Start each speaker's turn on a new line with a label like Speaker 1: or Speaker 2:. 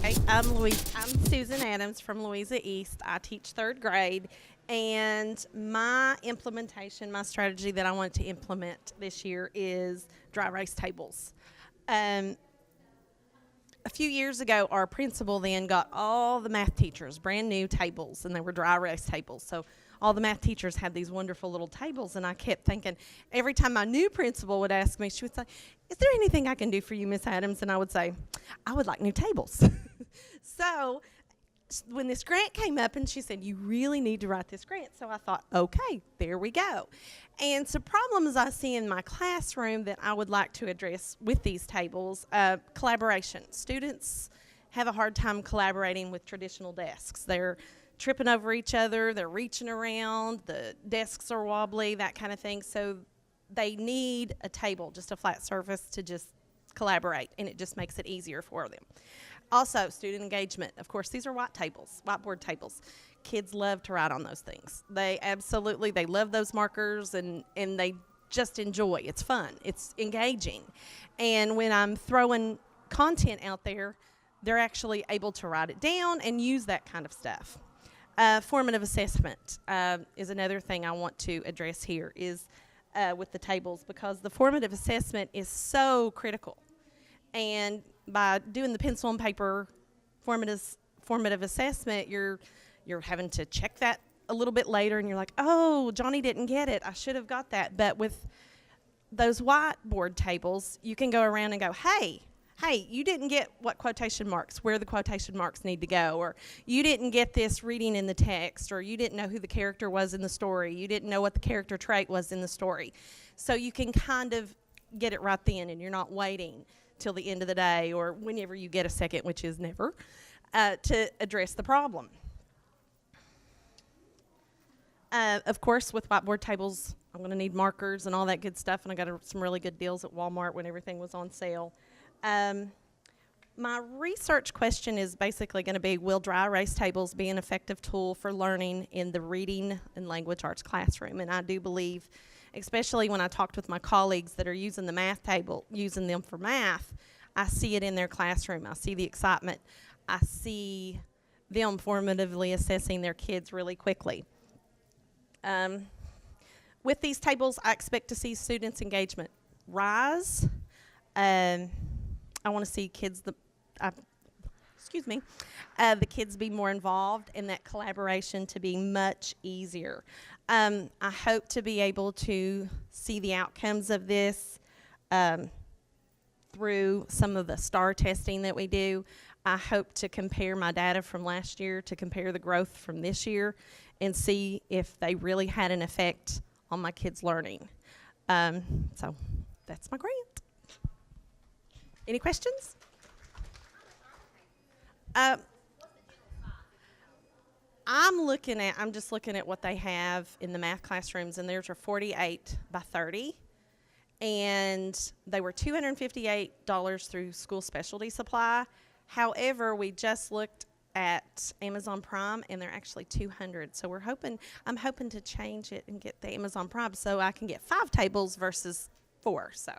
Speaker 1: Hey, I'm Susan Adams from Louisa East. I teach third grade, and my strategy that I want to implement this year is dry erase tables. Um, a few years ago, our principal then got all the math teachers brand new tables, and they were dry erase tables. So all the math teachers had these wonderful little tables, and I kept thinking every time my new principal would ask me, she would say, "Is there anything I can do for you, Miss Adams?" And I would say, "I would like new tables." So when this grant came up and she said, "You really need to write this grant." So I thought, okay, there we go. And some problems I see in my classroom that I would like to address with these tables: collaboration. Students have a hard time collaborating with traditional desks. They're tripping over each other, they're reaching around, the desks are wobbly, that kind of thing. So they need a table, just a flat surface to just collaborate, and it just makes it easier for them. Also, student engagement. Of course, these are whiteboard tables. Kids love to write on those things. They love those markers, and they just enjoy. It's fun. It's engaging. And when I'm throwing content out there, they're actually able to write it down and use that kind of stuff. Formative assessment is another thing I want to address here is with the tables, because the formative assessment is so critical. And by doing the pencil and paper formative assessment, you're having to check that a little bit later, and you're like, "Oh, Johnny didn't get it. I should have got that." But with those whiteboard tables, you can go around and go, hey, you didn't get what quotation marks, where the quotation marks need to go, or you didn't get this reading in the text, or you didn't know who the character was in the story, you didn't know what the character trait was in the story. So you can kind of get it right then, and you're not waiting till the end of the day or whenever you get a second, which is never, to address the problem. Of course, with whiteboard tables, I'm going to need markers and all that good stuff, and I got some really good deals at Walmart when everything was on sale. My research question is basically going to be, will dry erase tables be an effective tool for learning in the reading and language arts classroom? And I do believe, especially when I talked with my colleagues that are using the math table, using them for math, I see it in their classroom. I see the excitement. I see them formatively assessing their kids really quickly. With these tables, I expect to see students' engagement rise. I want to see the kids be more involved, and that collaboration to be much easier. I hope to be able to see the outcomes of this through some of the STAR testing that we do. I hope to compare my data from last year to compare the growth from this year and see if they really had an effect on my kids' learning. So that's my grant. Any questions? I'm just looking at what they have in the math classrooms, and theirs are 48 by 30. And they were $258 through school specialty supply. However, we just looked at Amazon Prime, and they're actually $200. So I'm hoping to change it and get the Amazon Prime so I can get 5 tables versus 4. So